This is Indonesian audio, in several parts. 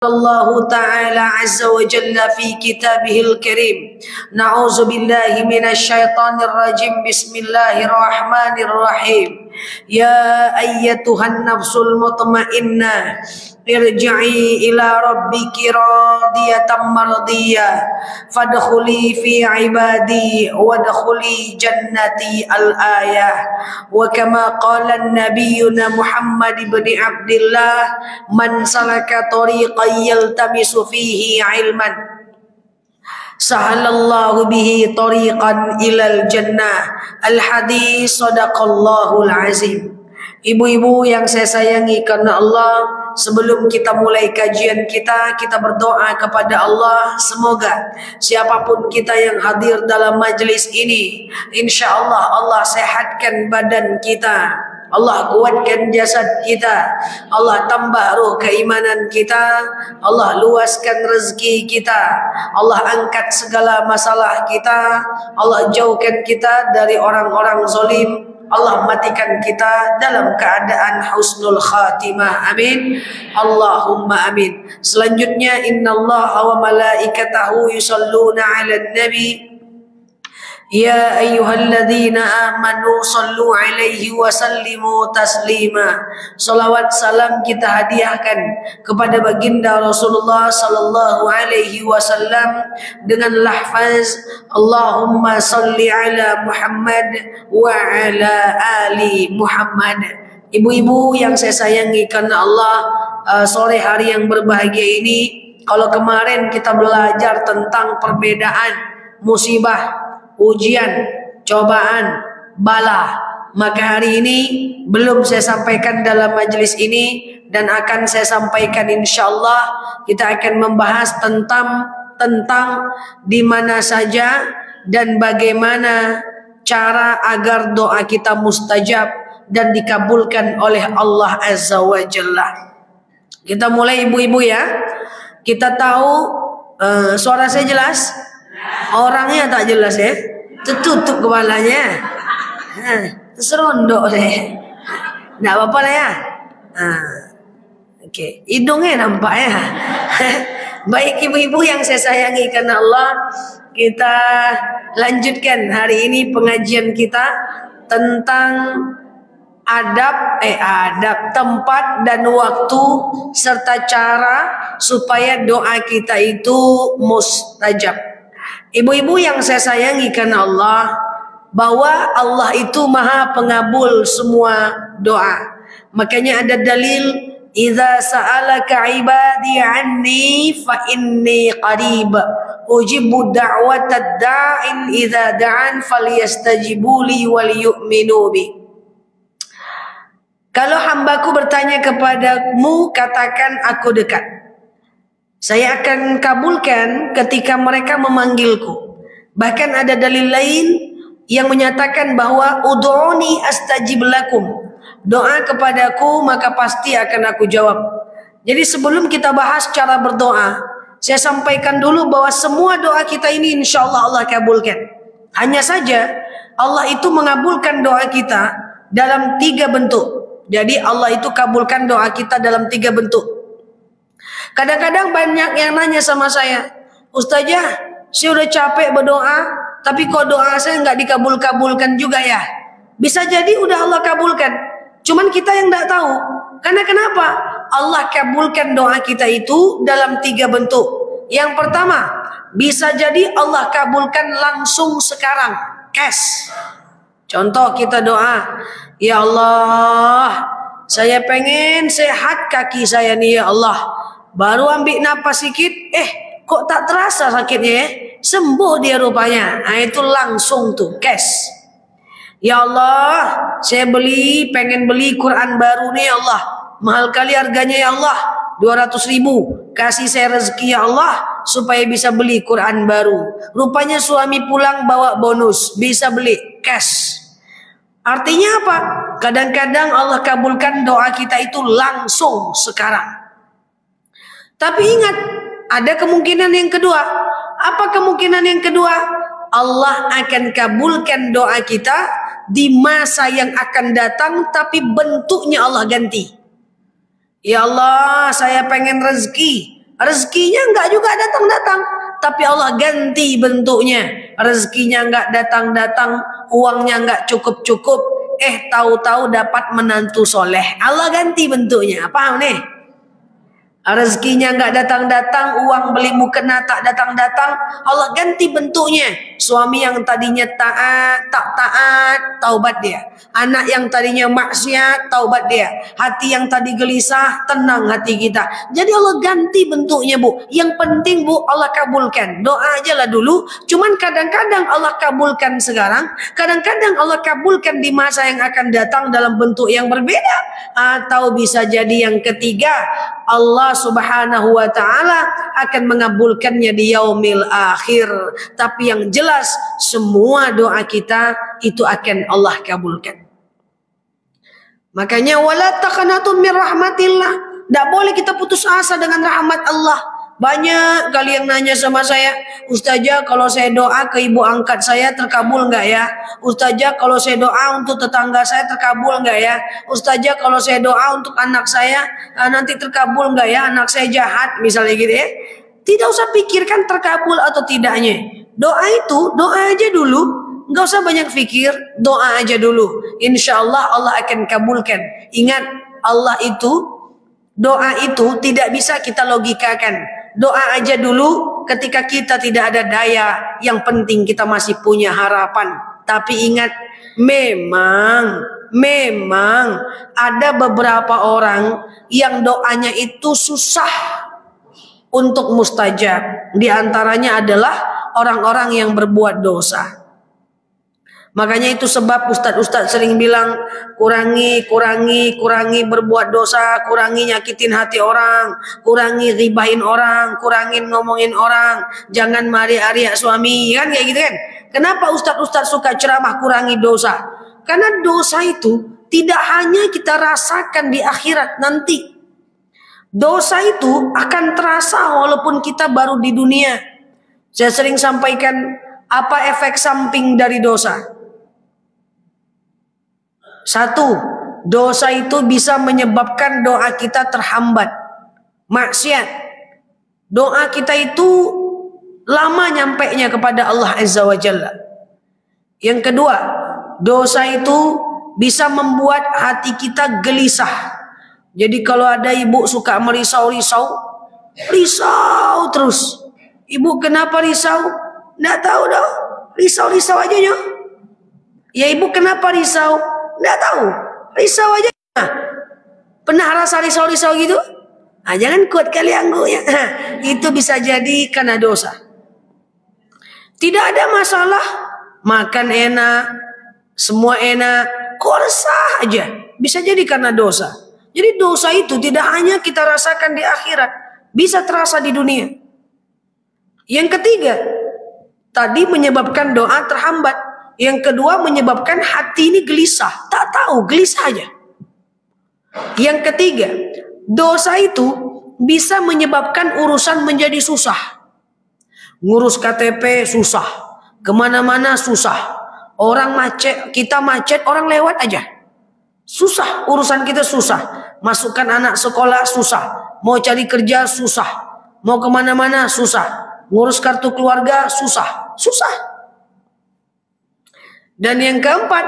الله تعالى عز وجل في كتابه الكريم نعوذ بالله من الشيطان الرجيم بسم الله الرحمن الرحيم يا أيتها النفس المطمئنة ارجعي إلى ربك راضية مرضية فادخلي في عبادي وادخلي جنتي الآية وكما قال نبينا محمد بن عبد الله من سلك طريقا يلتمس فيه علما سهل الله به طريقا إلى الجنة الحديث صدق الله العظيم. Ibu-ibu yang saya sayangi karena Allah, sebelum kita mulai kajian kita berdoa kepada Allah, semoga siapapun kita yang hadir dalam majelis ini, insya Allah Allah sehatkan badan kita, Allah kuatkan jasad kita, Allah tambah ruh keimanan kita, Allah luaskan rezeki kita, Allah angkat segala masalah kita, Allah jauhkan kita dari orang-orang zalim, Allah matikan kita dalam keadaan husnul khatimah. Amin. Allahumma amin. Selanjutnya innallaha wa malaikatahu yusalluna 'alan nabi ya ayyuhalladzina amanu sallu 'alaihi wa sallimu taslima. Salawat salam kita hadiahkan kepada baginda Rasulullah sallallahu alaihi wasallam dengan lafaz Allahumma salli ala Muhammad wa ala ali Muhammad. Ibu-ibu yang saya sayangi karena Allah, sore hari yang berbahagia ini, kalau kemarin kita belajar tentang perbedaan musibah, ujian, cobaan, bala, maka hari ini belum saya sampaikan dalam majelis ini dan akan saya sampaikan insyaallah. Kita akan membahas tentang di mana saja dan bagaimana cara agar doa kita mustajab dan dikabulkan oleh Allah Azza wa Jalla. Kita mulai ibu-ibu ya. Kita tahu suara saya jelas? Orangnya tak jelas ya, tertutup kepalanya, serondok deh, nggak apa-apa lah ya. Oke, hidungnya nampak ya. Baik ibu-ibu yang saya sayangi karena Allah, kita lanjutkan hari ini pengajian kita tentang adab, tempat dan waktu serta cara supaya doa kita itu mustajab. Ibu-ibu yang saya sayangi karena Allah, bahwa Allah itu maha pengabul semua doa. Makanya ada dalil, idza sa'alaka ibadi anni fa inni qarib ujibu da'watad da'in idza da'an falyastajibu li wal yu'minu bi. Kalau hambaku bertanya kepadamu, katakan aku dekat. Saya akan kabulkan ketika mereka memanggilku. Bahkan ada dalil lain yang menyatakan bahwa ud'uni astajib lakum. Doa kepadaku maka pasti akan aku jawab. Jadi sebelum kita bahas cara berdoa, saya sampaikan dulu bahwa semua doa kita ini insya Allah Allah kabulkan. Hanya saja Allah itu mengabulkan doa kita dalam 3 bentuk. Jadi Allah itu kabulkan doa kita dalam 3 bentuk. Kadang-kadang banyak yang nanya sama saya, Ustazah, saya udah capek berdoa, tapi kok doa saya nggak dikabul-kabulkan juga ya? Bisa jadi udah Allah kabulkan, cuman kita yang nggak tahu. Karena kenapa? Allah kabulkan doa kita itu dalam 3 bentuk. Yang pertama, bisa jadi Allah kabulkan langsung sekarang, cash. Contoh kita doa, ya Allah, saya pengen sehat kaki saya nih ya Allah. Baru ambil napas sikit, kok tak terasa sakitnya ya? Sembuh dia rupanya. Nah, itu langsung tuh cash. Ya Allah, saya pengen beli Quran baru nih ya Allah. Mahal kali harganya ya Allah, 200.000. Kasih saya rezeki ya Allah supaya bisa beli Quran baru. Rupanya suami pulang bawa bonus, bisa beli cash. Artinya apa? Kadang-kadang Allah kabulkan doa kita itu langsung sekarang. Tapi ingat, ada kemungkinan yang kedua. Apa kemungkinan yang kedua? Allah akan kabulkan doa kita di masa yang akan datang, tapi bentuknya Allah ganti. Ya Allah, saya pengen rezeki, Rezekinya enggak juga datang-datang, tapi Allah ganti bentuknya. Rezekinya enggak datang-datang, uangnya enggak cukup-cukup, tahu-tahu dapat menantu soleh. Allah ganti bentuknya. Paham nih? Rezekinya enggak datang-datang, uang beli mukena tak datang-datang, Allah ganti bentuknya. Suami yang tadinya taat, tak taat, taubat dia. Anak yang tadinya maksiat, taubat dia. Hati yang tadi gelisah, tenang hati kita. Jadi Allah ganti bentuknya, Bu. Yang penting, Bu, Allah kabulkan. Doa aja lah dulu. Cuman kadang-kadang Allah kabulkan sekarang, kadang-kadang Allah kabulkan di masa yang akan datang dalam bentuk yang berbeda. Atau bisa jadi yang ketiga, Allah Subhanahu wa ta'ala akan mengabulkannya di yaumil akhir. Tapi yang jelas semua doa kita itu akan Allah kabulkan. Makanya wala taqnatu min rahmatillah. Tidak boleh kita putus asa dengan rahmat Allah. Banyak kali yang nanya sama saya, Ustazah kalau saya doa ke ibu angkat saya terkabul enggak ya? Ustazah kalau saya doa untuk tetangga saya terkabul enggak ya? Ustazah kalau saya doa untuk anak saya nanti terkabul enggak ya? Anak saya jahat misalnya gitu ya. Tidak usah pikirkan terkabul atau tidaknya. Doa itu doa aja dulu. Enggak usah banyak pikir, doa aja dulu. Insya Allah Allah akan kabulkan. Ingat, Allah itu, doa itu tidak bisa kita logikakan. Doa aja dulu ketika kita tidak ada daya. Yang penting kita masih punya harapan. Tapi ingat, memang ada beberapa orang yang doanya itu susah untuk mustajab. Di antaranya adalah orang-orang yang berbuat dosa. Makanya itu sebab ustadz sering bilang kurangi berbuat dosa, kurangi nyakitin hati orang, kurangi ribahin orang, kurangin ngomongin orang, jangan mari-ariak suami, kan kayak gitu kan. Kenapa ustadz suka ceramah kurangi dosa? Karena dosa itu tidak hanya kita rasakan di akhirat nanti. Dosa itu akan terasa walaupun kita baru di dunia. Saya sering sampaikan apa efek samping dari dosa. Satu, dosa itu bisa menyebabkan doa kita terhambat. Maksiat. Doa kita itu lama nyampainya kepada Allah Azza wa Jalla. Yang kedua, dosa itu bisa membuat hati kita gelisah. Jadi kalau ada ibu suka risau terus. Ibu kenapa risau? Nggak tahu dah. Risau aja ya. Ya ibu kenapa risau? Nggak tahu. Risau aja. Pernah rasa risau gitu? Jangan kuat kali anggunya. Itu bisa jadi karena dosa. Tidak ada masalah. Makan enak. Semua enak. Kok resah aja? Bisa jadi karena dosa. Jadi dosa itu tidak hanya kita rasakan di akhirat. Bisa terasa di dunia. Yang ketiga. Tadi menyebabkan doa terhambat. Yang kedua menyebabkan hati ini gelisah. Tak tahu, gelisah aja. Yang ketiga, dosa itu bisa menyebabkan urusan menjadi susah. Ngurus KTP susah. Kemana-mana susah. Orang macet, kita macet, orang lewat aja. Susah, urusan kita susah. Masukkan anak sekolah susah. Mau cari kerja susah. Mau kemana-mana susah. Ngurus kartu keluarga susah. Susah. Dan yang keempat,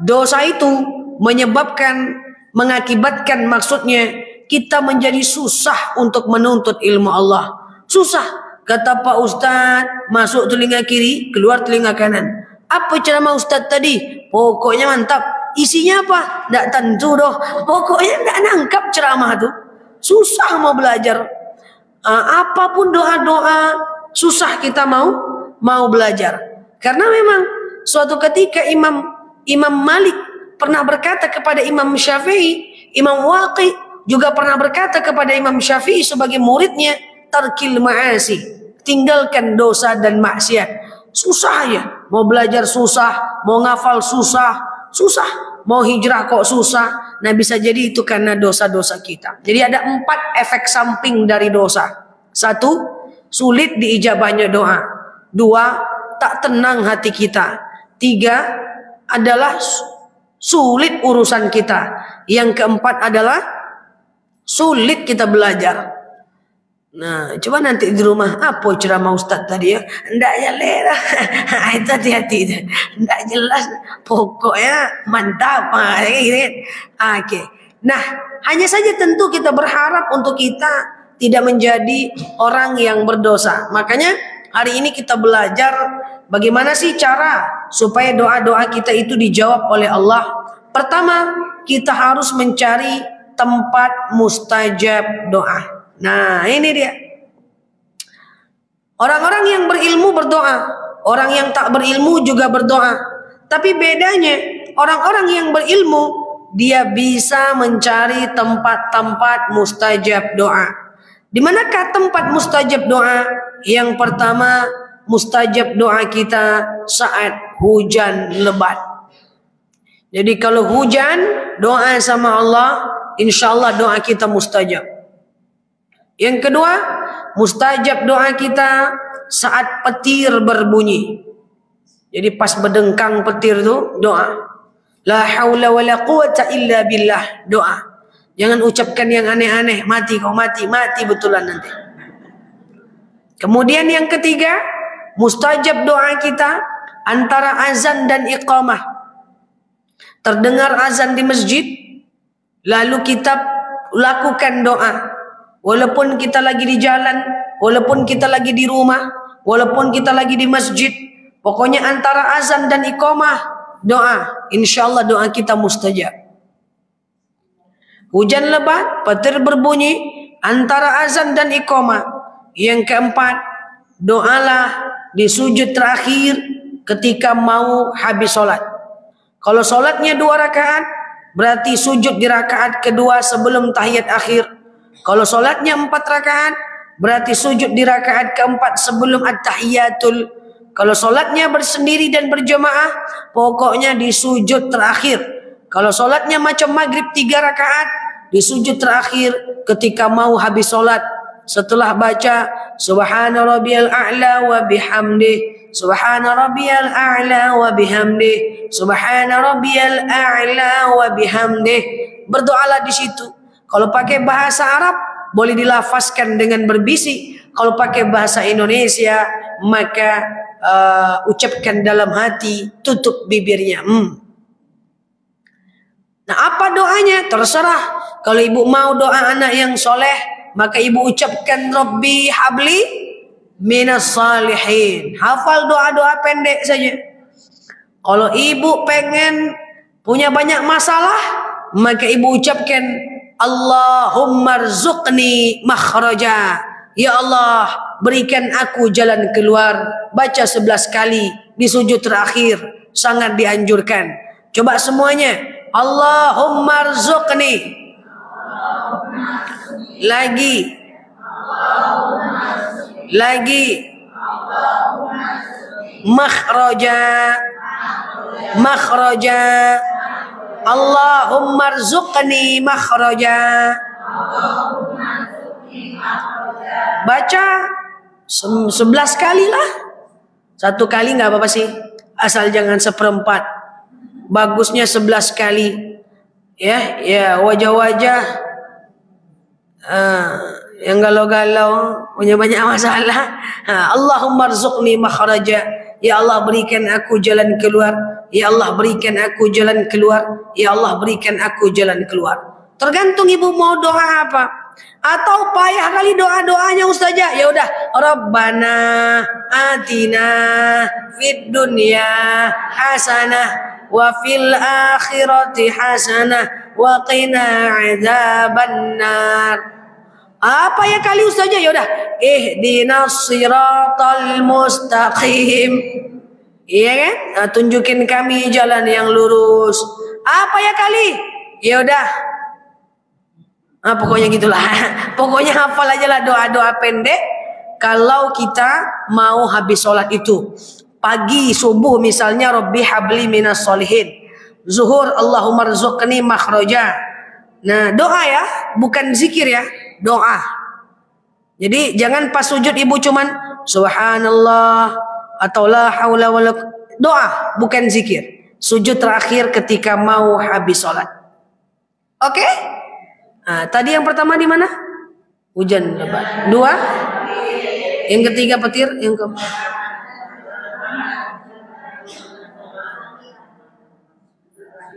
dosa itu mengakibatkan maksudnya kita menjadi susah untuk menuntut ilmu Allah. Susah. Kata Pak Ustadz, masuk telinga kiri, keluar telinga kanan. Apa ceramah Ustadz tadi? Pokoknya mantap. Isinya apa? Tidak tentu doh. Pokoknya tidak nangkap ceramah itu. Susah mau belajar. Apapun doa-doa, susah kita mau belajar. Karena memang suatu ketika Imam Malik pernah berkata kepada Imam Syafi'i, Imam Waqi juga pernah berkata kepada Imam Syafi'i sebagai muridnya, tarkil ma'asi, tinggalkan dosa dan maksiat. Susah ya, mau belajar susah, mau ngafal susah, mau hijrah kok susah. Nah bisa jadi itu karena dosa-dosa kita. Jadi ada 4 efek samping dari dosa. 1, sulit diijabahnya doa. 2, tak tenang hati kita. 3 adalah sulit urusan kita. Yang keempat adalah sulit kita belajar. Nah, coba nanti di rumah apa ceramah Ustaz tadi ya? Ndak jelas. Itu hati-hati. Ndak jelas. Pokoknya mantap. Gitu kan. Oke. Nah, hanya saja tentu kita berharap untuk kita tidak menjadi orang yang berdosa. Makanya hari ini kita belajar bagaimana sih cara supaya doa-doa kita itu dijawab oleh Allah. Pertama, kita harus mencari tempat mustajab doa. Nah, ini dia. Orang-orang yang berilmu berdoa, orang yang tak berilmu juga berdoa. Tapi bedanya, orang-orang yang berilmu dia bisa mencari tempat-tempat mustajab doa. Di manakah tempat mustajab doa? Yang pertama, mustajab doa kita saat hujan lebat. Jadi kalau hujan, doa sama Allah, insya Allah doa kita mustajab. Yang kedua, mustajab doa kita saat petir berbunyi. Jadi pas berdengkang petir itu doa. La haula wa la quwata illa billah, doa. Jangan ucapkan yang aneh-aneh, mati kau mati betulan nanti. Kemudian yang ketiga, mustajab doa kita antara azan dan iqamah. Terdengar azan di masjid, lalu kita lakukan doa. Walaupun kita lagi di jalan, walaupun kita lagi di rumah, walaupun kita lagi di masjid, pokoknya antara azan dan iqamah doa, insyaallah doa kita mustajab. Hujan lebat, petir berbunyi, antara azan dan iqamah. Yang keempat, doalah di sujud terakhir ketika mau habis solat. Kalau solatnya 2 rakaat, berarti sujud di rakaat kedua sebelum tahiyat akhir. Kalau solatnya 4 rakaat, berarti sujud di rakaat keempat sebelum at-tahiyatul. Kalau solatnya bersendiri dan berjemaah, pokoknya di sujud terakhir. Kalau solatnya macam maghrib 3 rakaat, di sujud terakhir ketika mau habis solat. Setelah baca Subhana rabbiyal a'la wa bihamdih, Subhana rabbiyal a'la wa bihamdih, Subhana rabbiyal a'la wa bihamdih. Berdoalah di situ. Kalau pakai bahasa Arab boleh dilafazkan dengan berbisik. Kalau pakai bahasa Indonesia maka ucapkan dalam hati, tutup bibirnya. Nah, apa doanya? Terserah. Kalau ibu mau doa anak yang soleh, maka ibu ucapkan Rabbi habli minas salihin. Hafal doa-doa pendek saja. Kalau ibu pengen punya banyak masalah, maka ibu ucapkan Allahumma rzuqni makhraja. Ya Allah, berikan aku jalan keluar. Baca 11 kali di sujud terakhir. Sangat dianjurkan. Coba semuanya. Allahumma rzuqni. Lagi. Lagi. Makhraja. Makhraja. Allahumma rzuqni makhraja. Baca 11 kali lah. 1 kali nggak apa-apa sih, asal jangan 1/4. Bagusnya 11 kali. Ya wajah-wajah yang galau-galau, punya banyak masalah. Allahumma rzuqni makhraja. Ya Allah, berikan aku jalan keluar. Ya Allah, berikan aku jalan keluar. Ya Allah, berikan aku jalan keluar. Tergantung ibu mau doa apa. Atau payah kali doa-doanya Ustazah. Ya udah, Rabbana atina fid dunya hasanah wa fil akhirati hasanah wa qina adzabannar. Apa ya kali Ustazah? Ya udah, ihdinas siratal mustaqim. Iya kan? Nah, tunjukin kami jalan yang lurus. Apa ya kali? Ya udah. Pokoknya gitulah. Pokoknya hafal aja lah doa-doa pendek. Kalau kita mau habis sholat itu. Pagi subuh misalnya Rabbi habli minas solihin. Zuhur Allahumma rzuqni makhraja. Nah, doa ya, bukan zikir ya, doa. Jadi jangan pas sujud ibu cuman subhanallah atau la haula wala, doa, bukan zikir. Sujud terakhir ketika mau habis sholat. Oke? Nah, tadi yang pertama di mana? Hujan lebat. Dua. Yang ketiga petir. Yang keempat.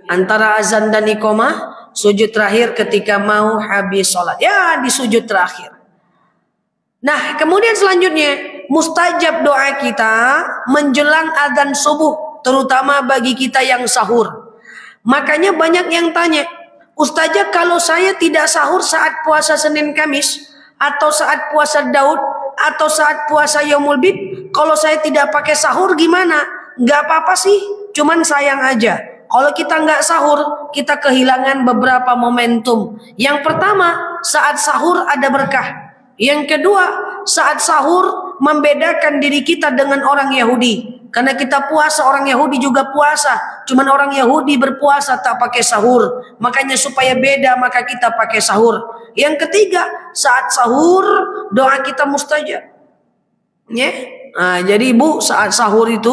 Antara azan dan iqamah, sujud terakhir ketika mau habis sholat. Ya, di sujud terakhir. Nah, kemudian selanjutnya, mustajab doa kita menjelang adzan subuh, terutama bagi kita yang sahur. Makanya banyak yang tanya, Ustazah, kalau saya tidak sahur saat puasa Senin Kamis, atau saat puasa Daud, atau saat puasa Yaumul Bid, kalau saya tidak pakai sahur gimana? Nggak apa-apa sih, cuman sayang aja. Kalau kita nggak sahur, kita kehilangan beberapa momentum. Yang pertama, saat sahur ada berkah. Yang kedua, saat sahur membedakan diri kita dengan orang Yahudi. Karena kita puasa, orang Yahudi juga puasa. Cuman orang Yahudi berpuasa tak pakai sahur. Makanya supaya beda, maka kita pakai sahur. Yang ketiga, saat sahur doa kita mustajab. Ya? Nah, jadi ibu saat sahur itu,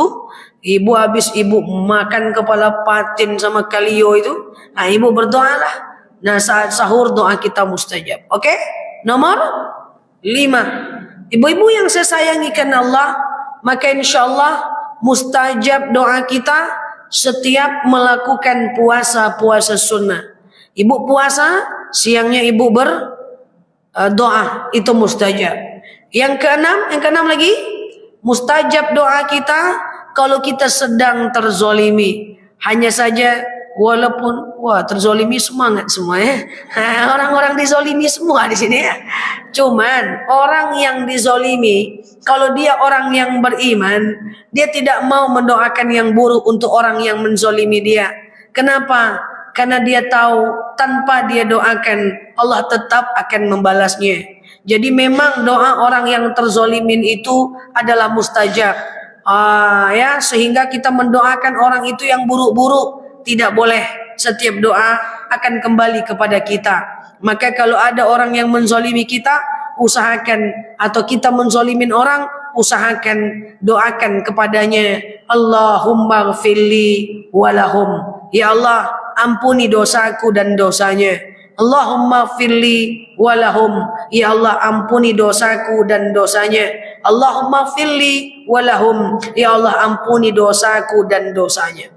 ibu habis ibu makan kepala patin sama kalio itu, nah ibu berdoalah. Nah saat sahur doa kita mustajab. Oke? Nomor 5. Ibu-ibu yang saya sayangi karena Allah, maka insya Allah mustajab doa kita setiap melakukan puasa sunnah. Ibu puasa, siangnya ibu berdoa, itu mustajab. Yang keenam lagi, mustajab doa kita kalau kita sedang terzolimi. Hanya saja walaupun terzolimi semangat semua ya. Orang-orang dizolimi semua di sini ya. Cuman orang yang dizolimi, kalau dia orang yang beriman, dia tidak mau mendoakan yang buruk untuk orang yang menzolimi dia. Kenapa? Karena dia tahu tanpa dia doakan Allah tetap akan membalasnya. Jadi memang doa orang yang terzolimin itu adalah mustajab. Ya, sehingga kita mendoakan orang itu yang buruk-buruk tidak boleh. Setiap doa akan kembali kepada kita. Maka kalau ada orang yang menzolimi kita, usahakan, atau kita menzolimin orang, usahakan doakan kepadanya, Allahumma gfirli walahum. Ya Allah, ampuni dosaku dan dosanya. Allahumma gfirli walahum. Ya Allah, ampuni dosaku dan dosanya. Allahumma gfirli walahum. Ya Allah, ampuni dosaku dan dosanya.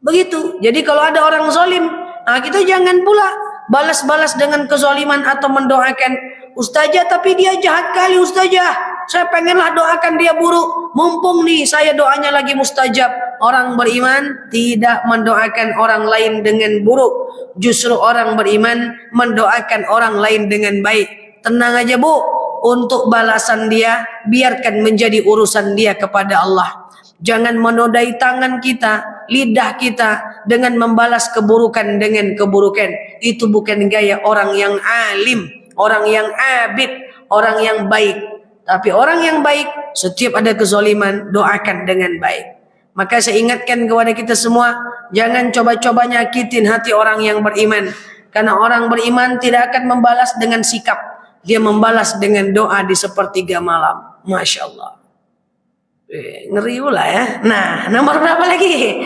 Begitu. Jadi kalau ada orang zalim, kita jangan pula balas-balas dengan kezaliman atau mendoakan, Ustazah tapi dia jahat kali Ustazah, saya pengenlah doakan dia buruk, mumpung nih saya doanya lagi mustajab. Orang beriman tidak mendoakan orang lain dengan buruk, justru orang beriman mendoakan orang lain dengan baik. Tenang aja Bu, untuk balasan dia biarkan menjadi urusan dia kepada Allah. Jangan menodai tangan kita, lidah kita dengan membalas keburukan dengan keburukan. Itu bukan gaya orang yang alim, orang yang abid, orang yang baik. Tapi orang yang baik, setiap ada kezaliman, doakan dengan baik. Maka saya ingatkan kepada kita semua, jangan coba-coba nyakitin hati orang yang beriman. Karena orang beriman tidak akan membalas dengan sikap, dia membalas dengan doa di sepertiga malam. Masya Allah. Ngeri pula ya. Nah, nomor berapa lagi?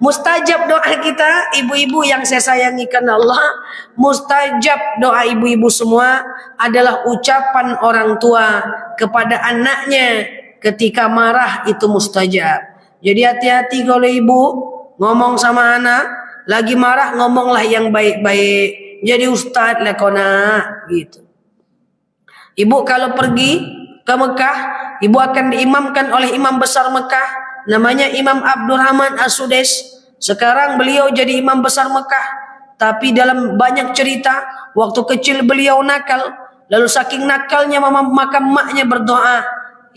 Mustajab doa kita, ibu-ibu yang saya sayangi karena Allah. Mustajab doa ibu-ibu semua adalah ucapan orang tua kepada anaknya ketika marah, itu mustajab. Jadi hati-hati kalau ibu ngomong sama anak lagi marah, ngomonglah yang baik-baik. Jadi ustadz lah kona gitu. Ibu kalau pergi ke Mekah, ibu akan diimamkan oleh imam besar Mekah, namanya Imam Abdurrahman As-Sudais. Sekarang beliau jadi imam besar Mekah, tapi dalam banyak cerita waktu kecil beliau nakal, lalu saking nakalnya maka emaknya berdoa,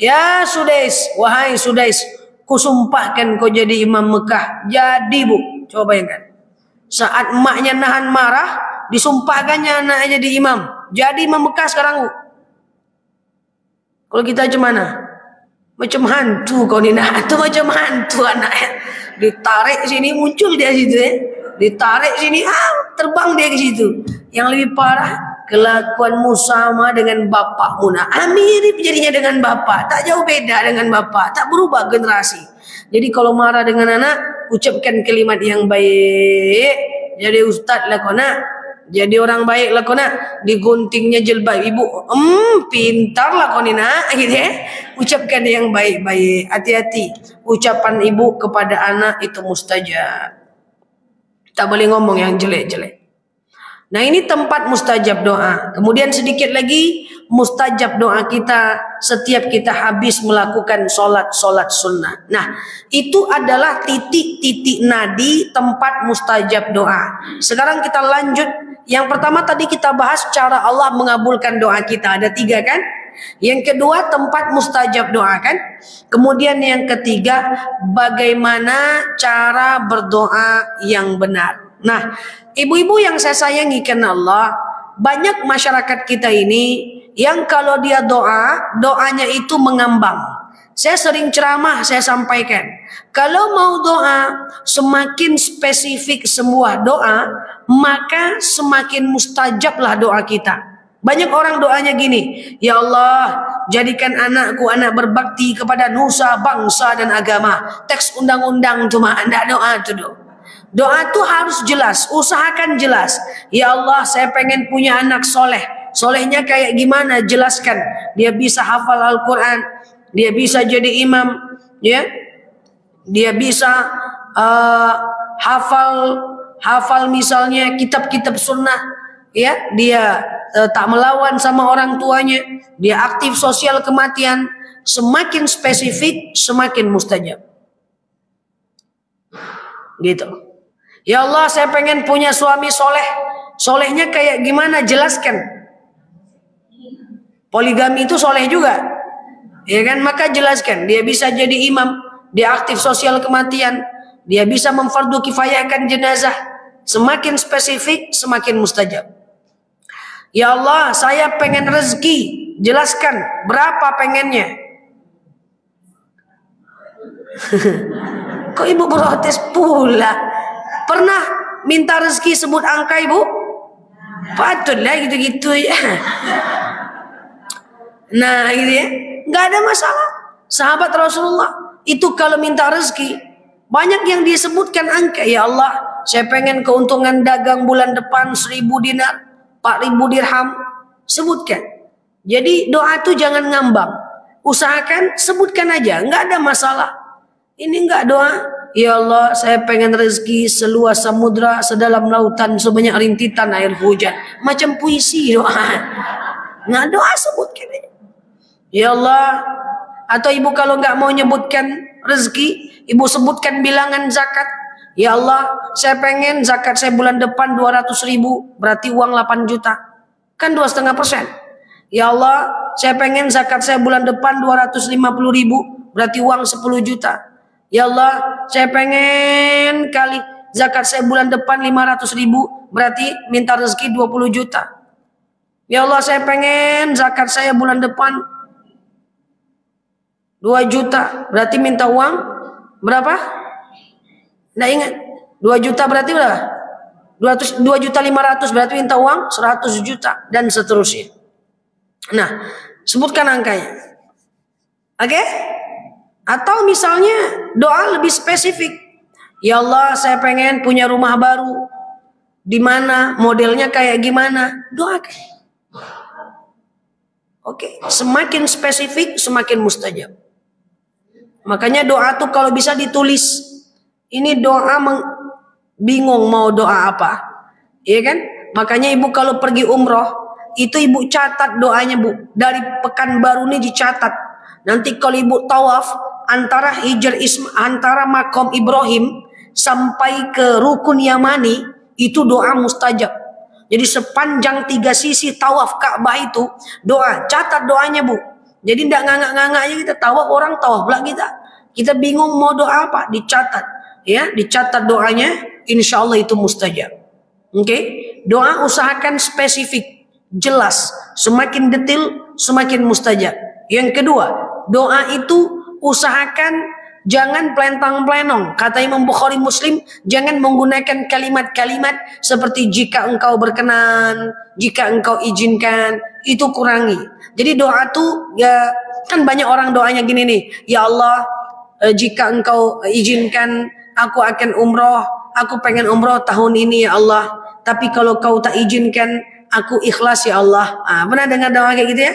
ya Sudais, wahai Sudais, kusumpahkan kau jadi imam Mekah. Jadi Bu, coba bayangkan, saat emaknya nahan marah, disumpahkannya anaknya jadi imam, jadi imam Mekah sekarang Bu. Kalau kita gimana? Macam hantu kau ni nak, tu macam hantu anaknya. Ditarik sini muncul dia situ ya. Ditarik sini terbang dia ke situ. Yang lebih parah, kelakuanmu sama dengan bapakmu nak. Mirip jadinya dengan bapak, tak jauh beda dengan bapak, tak berubah generasi. Jadi kalau marah dengan anak, ucapkan kalimat yang baik. Jadi ustaz lah kau nak, Jadi orang baik lah kau nak, diguntingnya jilbab ibu. Pintar lah kau ni nak, gitu ya. Ucapkan yang baik-baik. Hati-hati. Ucapan ibu kepada anak itu mustajab. Tak boleh ngomong yang jelek-jelek. Nah ini tempat mustajab doa. Kemudian sedikit lagi mustajab doa kita setiap kita habis melakukan solat sunnah. Nah itu adalah titik-titik nadi tempat mustajab doa. Sekarang kita lanjut. Yang pertama tadi kita bahas cara Allah mengabulkan doa kita. Ada 3 kan? Yang kedua tempat mustajab doa kan? Kemudian yang ketiga bagaimana cara berdoa yang benar. Nah ibu-ibu yang saya sayangi karena Allah, banyak masyarakat kita ini yang kalau dia doanya itu mengambang. Saya sering ceramah, saya sampaikan. Kalau mau doa, semakin spesifik sebuah doa, maka semakin mustajablah doa kita. Banyak orang doanya gini, ya Allah, jadikan anakku anak berbakti kepada nusa, bangsa dan agama. Teks undang-undang cuma anda doa itu doa. Doa itu harus jelas, usahakan jelas. Ya Allah, saya pengen punya anak soleh. Solehnya kayak gimana? Jelaskan. Dia bisa hafal Al-Quran, dia bisa jadi imam, ya. Dia bisa hafal misalnya kitab-kitab sunnah, ya. Dia tak melawan sama orang tuanya, dia aktif sosial kematian. Semakin spesifik, semakin mustajab. Gitu. Ya Allah, saya pengen punya suami soleh. Solehnya kayak gimana? Jelaskan. Poligami itu soleh juga, ya kan? Maka jelaskan. Dia bisa jadi imam, dia aktif sosial kematian, dia bisa memfardu kifayahkan jenazah. Semakin spesifik, semakin mustajab. Ya Allah, saya pengen rezeki. Jelaskan berapa pengennya. Kok ibu protes pula? Pernah minta rezeki sebut angka ibu? Patutlah gitu-gitu ya. Nah gitu ya, nggak ada masalah. Sahabat Rasulullah itu kalau minta rezeki banyak yang disebutkan angka. Ya Allah, saya pengen keuntungan dagang bulan depan 1000 dinar, 4000 dirham. Sebutkan. Jadi doa itu jangan ngambang. Usahakan sebutkan aja, nggak ada masalah. Ini nggak doa. Ya Allah, saya pengen rezeki seluas samudra, sedalam lautan, sebanyak rintitan air hujan. Macam puisi doa. Nggak doa sebutkan aja. Ya Allah, atau ibu kalau nggak mau nyebutkan rezeki, ibu sebutkan bilangan zakat. Ya Allah, saya pengen zakat saya bulan depan 200.000, berarti uang 8 juta. Kan 2,5%. Ya Allah, saya pengen zakat saya bulan depan 250.000, berarti uang 10 juta. Ya Allah, saya pengen kali zakat saya bulan depan 500.000, berarti minta rezeki 20 juta. Ya Allah, saya pengen zakat saya bulan depan 2 juta, berarti minta uang berapa? Nggak ingat. 2 juta berarti berapa? 2.500.000 berarti minta uang 100 juta dan seterusnya. Nah, sebutkan angkanya. Oke? Atau misalnya doa lebih spesifik. Ya Allah, saya pengen punya rumah baru. Di mana? Modelnya kayak gimana? Doakan. Oke, semakin spesifik semakin mustajab. Makanya doa tuh kalau bisa ditulis. Ini doa bingung mau doa apa. Iya kan? Makanya ibu kalau pergi umroh, itu ibu catat doanya bu. Dari Pekanbaru ini dicatat. Nanti kalau ibu tawaf antara antara makom Ibrahim sampai ke rukun Yamani, itu doa mustajab. Jadi sepanjang 3 sisi tawaf Ka'bah itu doa, catat doanya bu. Jadi tidak ngangak-ngangak aja kita tawaf, orang tawaf pula kita. Kita bingung mau doa apa, dicatat. Ya, dicatat doanya, insya Allah itu mustajab. Oke, doa usahakan spesifik, jelas. Semakin detail, semakin mustajab. Yang kedua, doa itu usahakan jangan pelentang-pelenong. Kata Imam Bukhari Muslim, jangan menggunakan kalimat-kalimat seperti jika engkau berkenan, jika engkau izinkan, itu kurangi. Jadi doa tuh ya kan banyak orang doanya gini nih, ya Allah, jika engkau izinkan aku akan umroh, aku pengen umroh tahun ini ya Allah. tapi kalau kau tak izinkan, aku ikhlas ya Allah. Pernah dengar doa kayak gitu ya?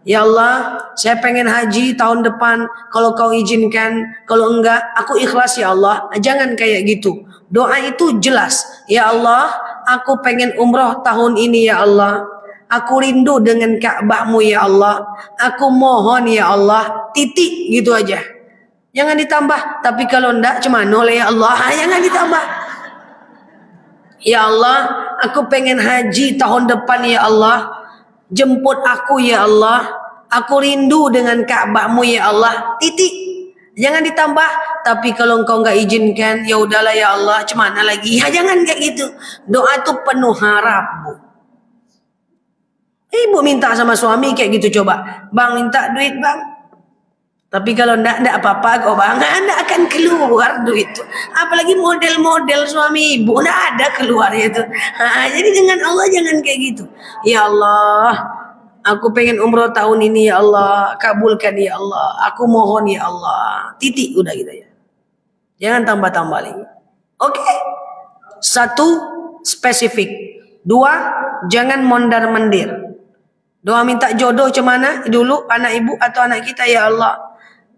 Ya Allah, saya pengen haji tahun depan, kalau kau izinkan, kalau enggak, aku ikhlas ya Allah. Jangan kayak gitu. Doa itu jelas. Ya Allah, aku pengen umroh tahun ini ya Allah. Aku rindu dengan Ka'bahmu ya Allah. Aku mohon ya Allah. Titik gitu aja. Jangan ditambah. Tapi kalau enggak, cemano ya Allah. Jangan ditambah. Ya Allah, aku pengen haji tahun depan ya Allah. Jemput aku ya Allah. Aku rindu dengan Ka'bahmu ya Allah. Titik. Jangan ditambah. Tapi kalau engkau enggak izinkan, ya udahlah ya Allah. Cemana lagi? Ya jangan kayak gitu. Doa itu penuh harap, Bu. Ibu minta sama suami kayak gitu coba. Bang minta duit bang. Tapi kalau enggak apa-apa kok bang. Enggak akan keluar duit itu. Apalagi model-model suami ibu. Enggak ada keluarnya itu. Jadi dengan Allah jangan kayak gitu. Ya Allah. Aku pengen umroh tahun ini ya Allah. Kabulkan ya Allah. Aku mohon ya Allah. Titik udah gitu ya. Jangan tambah-tambah lagi. Oke. Satu, spesifik. Dua, jangan mondar-mandir. Doa minta jodoh cemana dulu anak ibu atau anak kita ya Allah.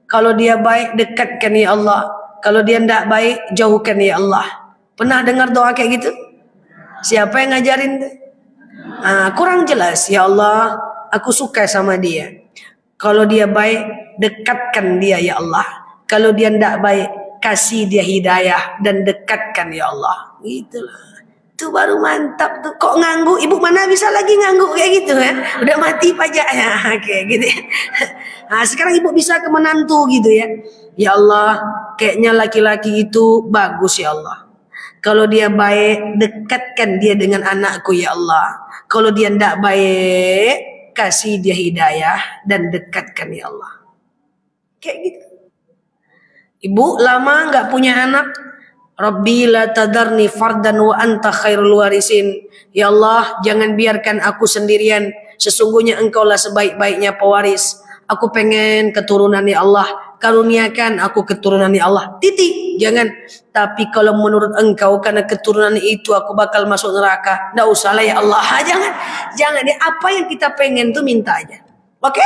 Kalau dia baik dekatkan ya Allah. Kalau dia tidak baik jauhkan ya Allah. Pernah dengar doa kayak gitu? Siapa yang ngajarin? Kurang jelas. Ya Allah, aku suka sama dia. Kalau dia baik dekatkan dia ya Allah. Kalau dia tidak baik kasih dia hidayah dan dekatkan ya Allah. Gitulah. Itu baru mantap tuh. Kok nganggu? Ibu mana bisa lagi nganggu kayak gitu ya? Udah mati pajaknya kayak gitu ya. Sekarang ibu bisa ke menantu gitu ya. Ya Allah, kayaknya laki-laki itu bagus ya Allah. Kalau dia baik, dekatkan dia dengan anakku ya Allah. Kalau dia tidak baik, kasih dia hidayah dan dekatkan ya Allah. Kayak gitu. Ibu lama nggak punya anak. Rabbi la tadarni fardan wa anta khairul warisin. Ya Allah, jangan biarkan aku sendirian. Sesungguhnya engkaulah sebaik-baiknya pewaris. Aku pengen keturunan ya Allah. Karuniakan aku keturunan ya Allah. Titik. Jangan. Tapi kalau menurut engkau karena keturunan itu aku bakal masuk neraka. Nggak usah lah ya Allah. Jangan. Jangan. Apa yang kita pengen tuh minta aja. Oke?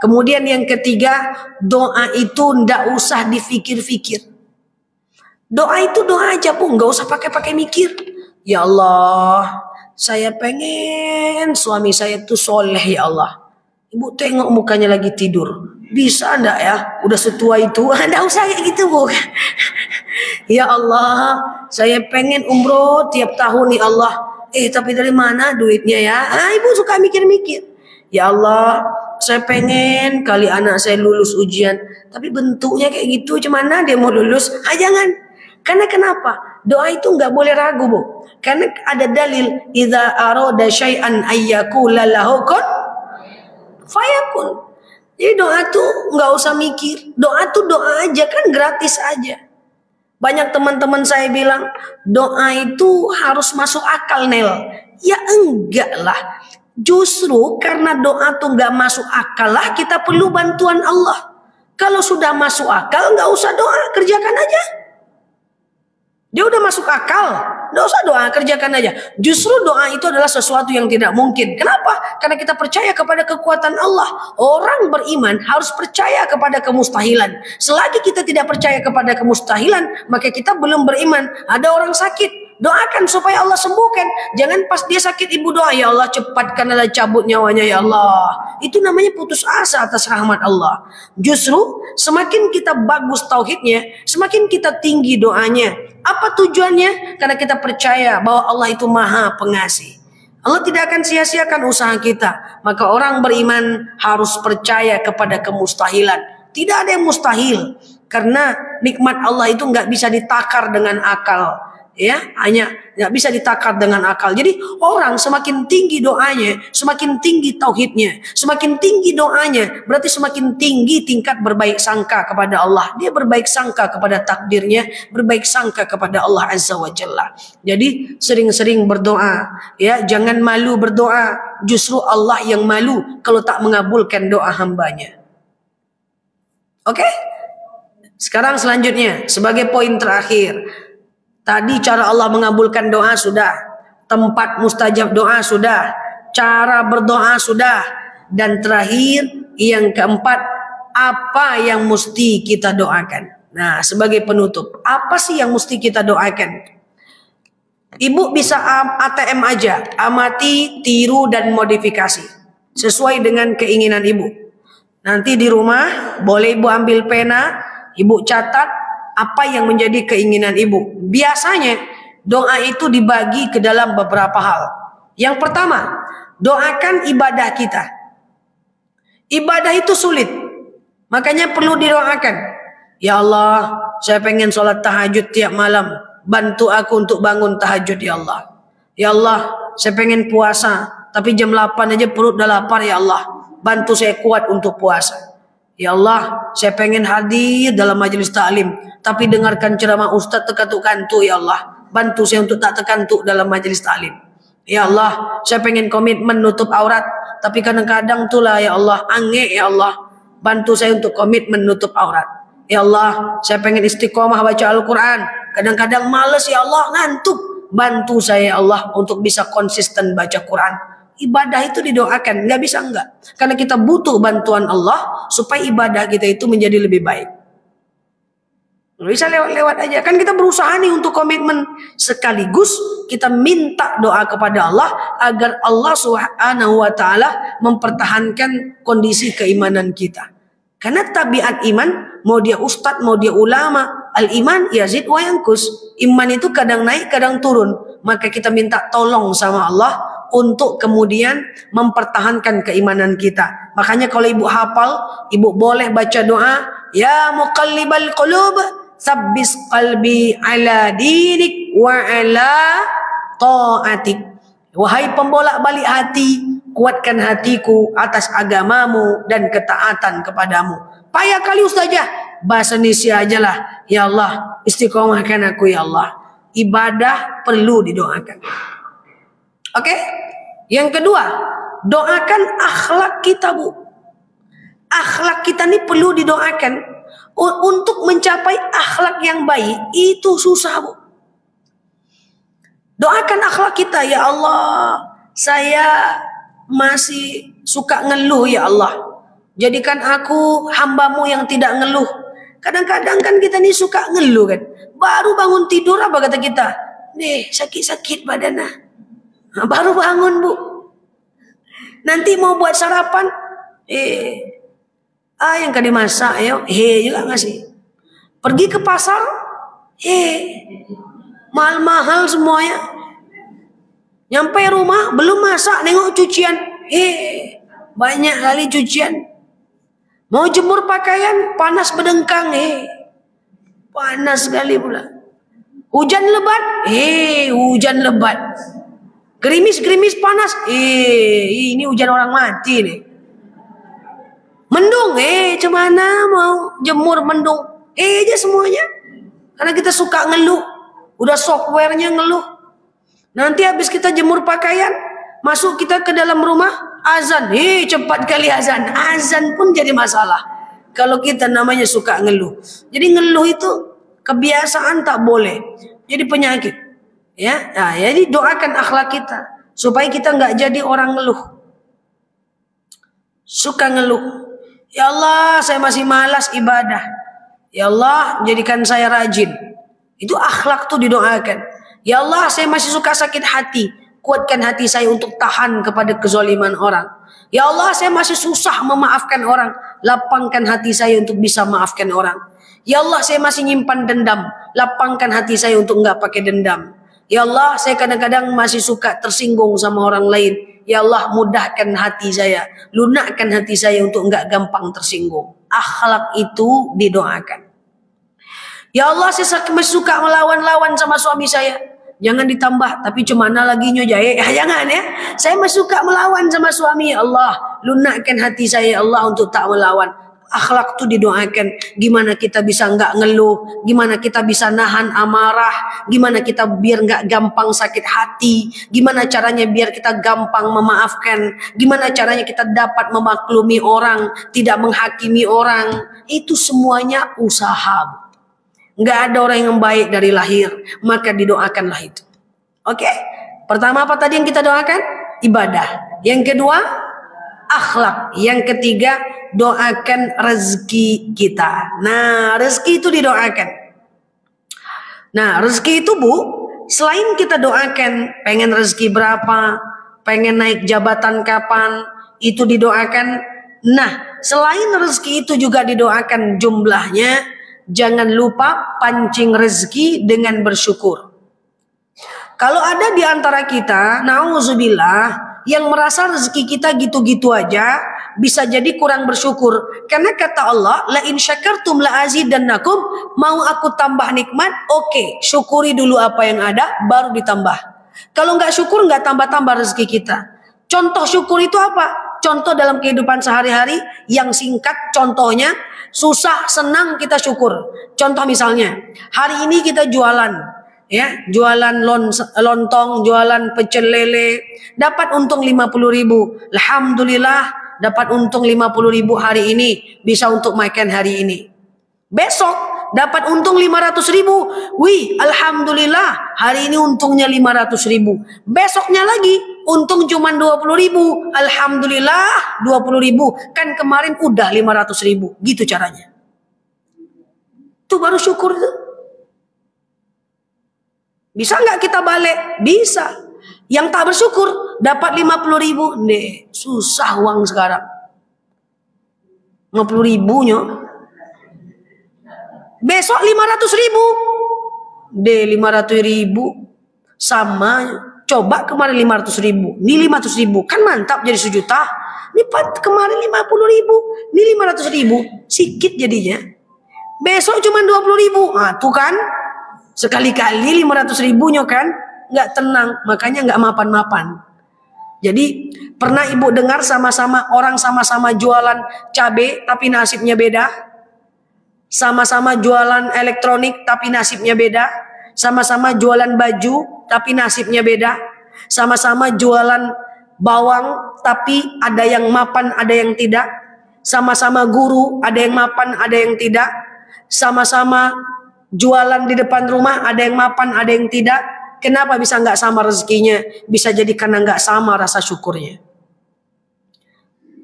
Kemudian yang ketiga, doa itu nggak usah difikir-fikir. Doa itu doa aja Bu, nggak usah pakai mikir. Ya Allah, saya pengen suami saya tuh soleh ya Allah. Ibu tengok mukanya lagi tidur. Bisa enggak ya? Udah setua itu. Enggak usah kayak gitu Bu. Ya Allah, saya pengen umroh tiap tahun ya Allah. Tapi dari mana duitnya ya? Ibu suka mikir-mikir. Ya Allah, saya pengen kali anak saya lulus ujian. Tapi bentuknya kayak gitu, gimana dia mau lulus? Jangan. Karena kenapa? Doa itu nggak boleh ragu Bu. Karena ada dalil idza arada syai'an ayyakula lahu kun fayakun. Jadi doa tuh nggak usah mikir. Doa tuh doa aja kan gratis aja. Banyak teman-teman saya bilang doa itu harus masuk akal Nel. Ya enggak lah. Justru karena doa tuh nggak masuk akal lah kita perlu bantuan Allah. Kalau sudah masuk akal nggak usah doa, kerjakan aja. Dia udah masuk akal, nggak usah doa, kerjakan aja. Justru doa itu adalah sesuatu yang tidak mungkin. Kenapa? Karena kita percaya kepada kekuatan Allah. Orang beriman harus percaya kepada kemustahilan. Selagi kita tidak percaya kepada kemustahilan, maka kita belum beriman. Ada orang sakit, doakan supaya Allah sembuhkan. Jangan pas dia sakit ibu doa, ya Allah cepatkanlah cabut nyawanya ya Allah. Itu namanya putus asa atas rahmat Allah. Justru semakin kita bagus tauhidnya, semakin kita tinggi doanya. Apa tujuannya? Karena kita percaya bahwa Allah itu maha pengasih. Allah tidak akan sia-siakan usaha kita. Maka orang beriman harus percaya kepada kemustahilan. Tidak ada yang mustahil. Karena nikmat Allah itu nggak bisa ditakar dengan akal. Ya, hanya nggak bisa ditakar dengan akal. Jadi orang semakin tinggi doanya, semakin tinggi tauhidnya, semakin tinggi doanya, berarti semakin tinggi tingkat berbaik sangka kepada Allah. Dia berbaik sangka kepada takdirnya, berbaik sangka kepada Allah Azza wa Jalla. Jadi sering-sering berdoa, ya, jangan malu berdoa. Justru Allah yang malu kalau tak mengabulkan doa hambanya. Oke? Sekarang selanjutnya sebagai poin terakhir. Tadi cara Allah mengabulkan doa sudah. tempat mustajab doa sudah, cara berdoa sudah, dan terakhir yang keempat, apa yang mesti kita doakan. Nah, sebagai penutup, apa sih yang mesti kita doakan? Ibu bisa ATM aja, amati, tiru, dan modifikasi sesuai dengan keinginan ibu. Nanti di rumah boleh ibu ambil pena, ibu catat apa yang menjadi keinginan ibu. Biasanya doa itu dibagi ke dalam beberapa hal. Yang pertama, doakan ibadah kita. Ibadah itu sulit, makanya perlu didoakan. Ya Allah, saya pengen sholat tahajud tiap malam. Bantu aku untuk bangun tahajud ya Allah. Ya Allah, saya pengen puasa, tapi jam 8 aja perut dah lapar ya Allah. Bantu saya kuat untuk puasa. Ya Allah, saya pengen hadir dalam majelis taklim, tapi dengarkan ceramah ustaz tekantuk-kantuk ya Allah. Bantu saya untuk tak tekantuk dalam majelis taklim. Ya Allah, saya pengen komitmen nutup aurat, tapi kadang-kadang itulah ya Allah, angge ya Allah. Bantu saya untuk komitmen nutup aurat. Ya Allah, saya pengen istiqomah baca Al-Quran. Kadang-kadang males ya Allah, ngantuk. Bantu saya ya Allah untuk bisa konsisten baca Quran. Ibadah itu didoakan, nggak bisa enggak. Karena kita butuh bantuan Allah supaya ibadah kita itu menjadi lebih baik. Nggak bisa lewat-lewat aja. Kan kita berusaha nih untuk komitmen. Sekaligus kita minta doa kepada Allah agar Allah Subhanahu wa ta'ala mempertahankan kondisi keimanan kita. Karena tabiat iman, mau dia ustadz, mau dia ulama, al-iman yazid wa yankus. Iman itu kadang naik, kadang turun. Maka kita minta tolong sama Allah untuk kemudian mempertahankan keimanan kita. Makanya kalau ibu hafal, ibu boleh baca doa, ya muqallibal qulub, tsabbis qalbi ala dinik wa ala ta'atik. Wahai pembolak-balik hati, kuatkan hatiku atas agamamu dan ketaatan kepadamu. Payah kali ustazah, bahasa Indonesia aja lah. Ya Allah, istiqomahkan aku ya Allah. Ibadah perlu didoakan. Oke? Yang kedua, doakan akhlak kita, Bu. Akhlak kita ini perlu didoakan. Untuk mencapai akhlak yang baik itu susah, Bu. Doakan akhlak kita, ya Allah, saya masih suka ngeluh ya Allah. Jadikan aku hambamu yang tidak ngeluh. Kadang-kadang kan kita nih suka ngeluh kan. Baru bangun tidur apa kata kita? Nih sakit-sakit badan nah. Baru bangun Bu. Nanti mau buat sarapan. Yang kan dimasak ya. Juga ngasih. Pergi ke pasar. Mahal-mahal semuanya. Nyampe rumah belum masak, nengok cucian. Banyak kali cucian. Mau jemur pakaian, panas berdengkang. Panas sekali pula. Hujan lebat. Hujan lebat. Gerimis-gerimis panas. Ini hujan orang mati nih. Mendung. Cemana mau jemur mendung. Aja semuanya. Karena kita suka ngeluh. Udah softwarenya ngeluh. Nanti habis kita jemur pakaian, masuk kita ke dalam rumah, azan. Cepat kali azan. Azan pun jadi masalah. Kalau kita namanya suka ngeluh. Jadi ngeluh itu kebiasaan tak boleh. Jadi penyakit. Ya, nah, jadi doakan akhlak kita supaya kita nggak jadi orang ngeluh. Suka ngeluh. Ya Allah, saya masih malas ibadah. Ya Allah, jadikan saya rajin. Itu akhlak tuh didoakan. Ya Allah, saya masih suka sakit hati. Kuatkan hati saya untuk tahan kepada kezaliman orang. Ya Allah, saya masih susah memaafkan orang. Lapangkan hati saya untuk bisa maafkan orang. Ya Allah, saya masih nyimpan dendam. Lapangkan hati saya untuk enggak pakai dendam. Ya Allah, saya kadang-kadang masih suka tersinggung sama orang lain. Ya Allah, mudahkan hati saya. Lunakkan hati saya untuk enggak gampang tersinggung. Akhlak itu didoakan. Ya Allah, saya masih suka melawan-lawan sama suami saya. Jangan ditambah, tapi cemana lagi nyojae. Jangan ya. Saya masih suka melawan sama suami. Ya Allah, lunakkan hati saya ya Allah untuk tak melawan. Akhlak itu didoakan. Gimana kita bisa enggak ngeluh, gimana kita bisa nahan amarah, gimana kita biar enggak gampang sakit hati, gimana caranya biar kita gampang memaafkan, gimana caranya kita dapat memaklumi orang, tidak menghakimi orang. Itu semuanya usaha. Enggak ada orang yang baik dari lahir, maka didoakanlah itu. Oke? Pertama apa tadi yang kita doakan? Ibadah. Yang kedua, akhlak. Yang ketiga, doakan rezeki kita. Nah, rezeki itu didoakan. Nah, rezeki itu Bu, selain kita doakan pengen rezeki berapa, pengen naik jabatan kapan, itu didoakan. Nah, selain rezeki itu juga didoakan jumlahnya, jangan lupa pancing rezeki dengan bersyukur. Kalau ada di antara kita, nauzubillah, yang merasa rezeki kita gitu-gitu aja, bisa jadi kurang bersyukur. Karena kata Allah, la in syakartum la azidannakum, mau aku tambah nikmat, oke, syukuri dulu apa yang ada, baru ditambah. Kalau nggak syukur, nggak tambah-tambah rezeki kita. Contoh syukur itu apa? Contoh dalam kehidupan sehari-hari yang singkat, contohnya susah, senang kita syukur. Contoh misalnya, hari ini kita jualan, ya, jualan lontong, jualan pecel lele, dapat untung 50.000. Alhamdulillah, dapat untung 50.000 hari ini, bisa untuk makan hari ini. Besok dapat untung 500.000. Wih, alhamdulillah, hari ini untungnya 500.000. Besoknya lagi untung cuma 20.000. Alhamdulillah, 20.000. Kan kemarin udah 500.000. Gitu caranya. Itu baru syukur tuh. Bisa nggak kita balik? Bisa. Yang tak bersyukur dapat 50.000. Nih, susah uang sekarang. 50.000-nya. Besok 500.000. Deh, 500.000 sama. Coba kemarin 500.000. Ini 500.000. Kan mantap jadi 1 juta. Ini kemarin 50.000. Ini 500.000. Sikit jadinya. Besok cuma 20.000. Nah, tuh kan. Sekali-kali 500.000-nya kan. Nggak tenang. Makanya nggak mapan-mapan. Jadi pernah ibu dengar orang sama-sama jualan cabai tapi nasibnya beda? Sama-sama jualan elektronik tapi nasibnya beda. Sama-sama jualan baju tapi nasibnya beda. Sama-sama jualan bawang tapi ada yang mapan, ada yang tidak. Sama-sama guru, ada yang mapan, ada yang tidak. Sama-sama jualan di depan rumah, ada yang mapan, ada yang tidak. Kenapa bisa nggak sama rezekinya? Bisa jadi karena nggak sama rasa syukurnya.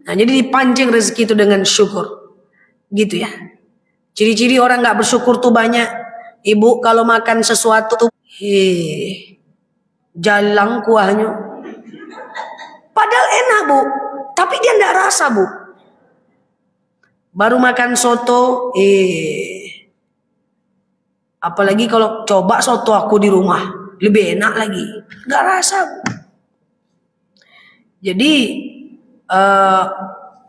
Nah, jadi dipancing rezeki itu dengan syukur. Gitu ya. Ciri-ciri orang nggak bersyukur tuh banyak. Ibu kalau makan sesuatu tuh, jalang kuahnya. Padahal enak Bu, tapi dia nggak rasa Bu. Baru makan soto, apalagi kalau coba soto aku di rumah, lebih enak lagi. Nggak rasa Bu. Jadi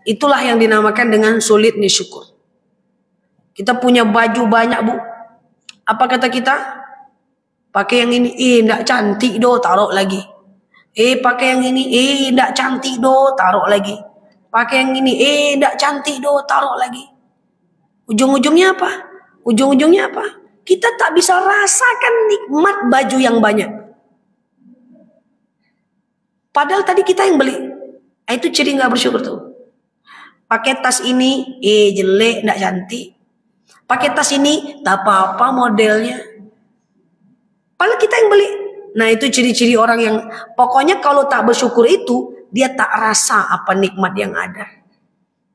itulah yang dinamakan dengan sulit nih syukur. Kita punya baju banyak Bu. Apa kata kita? Pakai yang ini, enggak cantik do, taruh lagi. Pakai yang ini, enggak cantik do, taruh lagi. Pakai yang ini, enggak cantik do, taruh lagi. Ujung-ujungnya apa? Ujung-ujungnya apa? Kita tak bisa rasakan nikmat baju yang banyak. Padahal tadi kita yang beli. Itu ciri nggak bersyukur tuh. Pakai tas ini, jelek, enggak cantik. Pakai tas ini, tak apa-apa modelnya. Padahal kita yang beli. Nah, itu ciri-ciri orang yang pokoknya kalau tak bersyukur itu, dia tak rasa apa nikmat yang ada.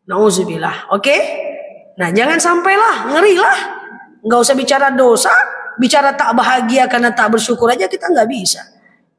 Nauzubillah. Oke? Nah, jangan sampailah, ngerilah. Nggak usah bicara dosa, bicara tak bahagia karena tak bersyukur aja kita nggak bisa.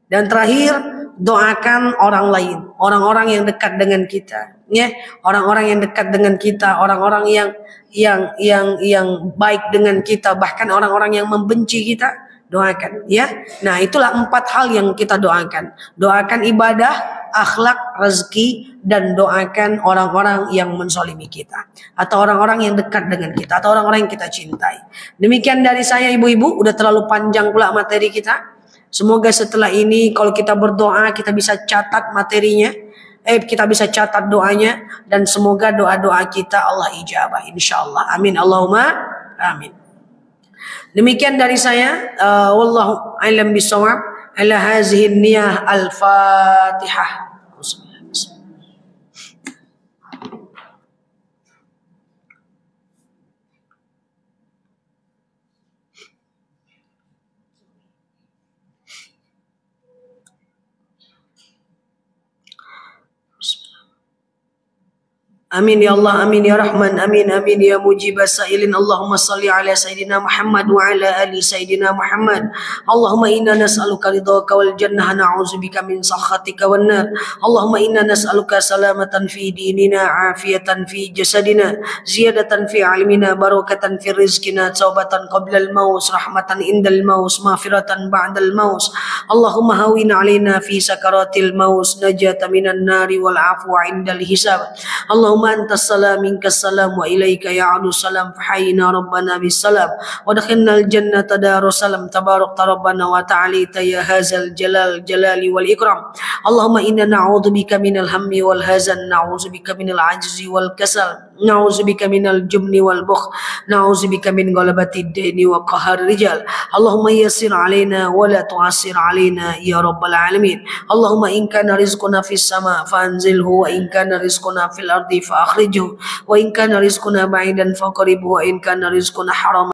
Dan terakhir, doakan orang lain, orang-orang yang dekat dengan kita, ya, orang-orang yang dekat dengan kita, orang-orang yang baik dengan kita, bahkan orang-orang yang membenci kita, doakan, ya. Nah, itulah 4 hal yang kita doakan. Doakan ibadah, akhlak, rezeki, dan doakan orang-orang yang menzalimi kita, atau orang-orang yang dekat dengan kita, atau orang-orang yang kita cintai. Demikian dari saya ibu-ibu, udah terlalu panjang pula materi kita. Semoga setelah ini kalau kita berdoa kita bisa catat materinya, kita bisa catat doanya, dan semoga doa-doa kita Allah ijabah insyaallah. Amin Allahumma amin. Demikian dari saya, wallahu a'lam bishawab. Ala hazihi niyah al-Fatihah. Amin ya Allah, amin ya Rahman, amin amin ya mujibas sa'ilin. Allahumma salli ala Sayyidina Muhammad wa ala ali Sayyidina Muhammad. Allahumma inna nas'aluka ridhaka wal jannah, na'udzubika min sakhatika wan nar. Allahumma inna nas'aluka salamatan fi dinina, afiyatan fi jasadina, ziyadatan fi ilmina, barakatan fi rizqina, taubatan qabla al-maut, rahmatan indal maut, maghfiratan ba'dal maut. Allahumma hawin alaina fi sakaratil maut, najata minan nari wal afwa indal hisab. Allahumma antas salam minkas salam wa ilaika ya'udu salam, fahayyina rabbana bis salam wa dakhalnal jannata darus salam, tabarakta rabbana wa ta'alita ya hadzal jalali wal ikram. Allahumma inna na'udzubika minal hammi wal hazan, na'udzubika minal ajzi wal kasal, na'udzubika minal jubni wal bukhl, na'udzubika min ghalabati ad-daini wa qahar rijal. Allahumma yassir alaina wa la tu'assir alaina ya rabbal alamin. Allahumma in kana rizquna fis sama fanzilhu, wa in kana rizquna fil ardi fa akhrijhu, wa in kana rizquna ba'idan faqribhu, wa in kana rizquna haram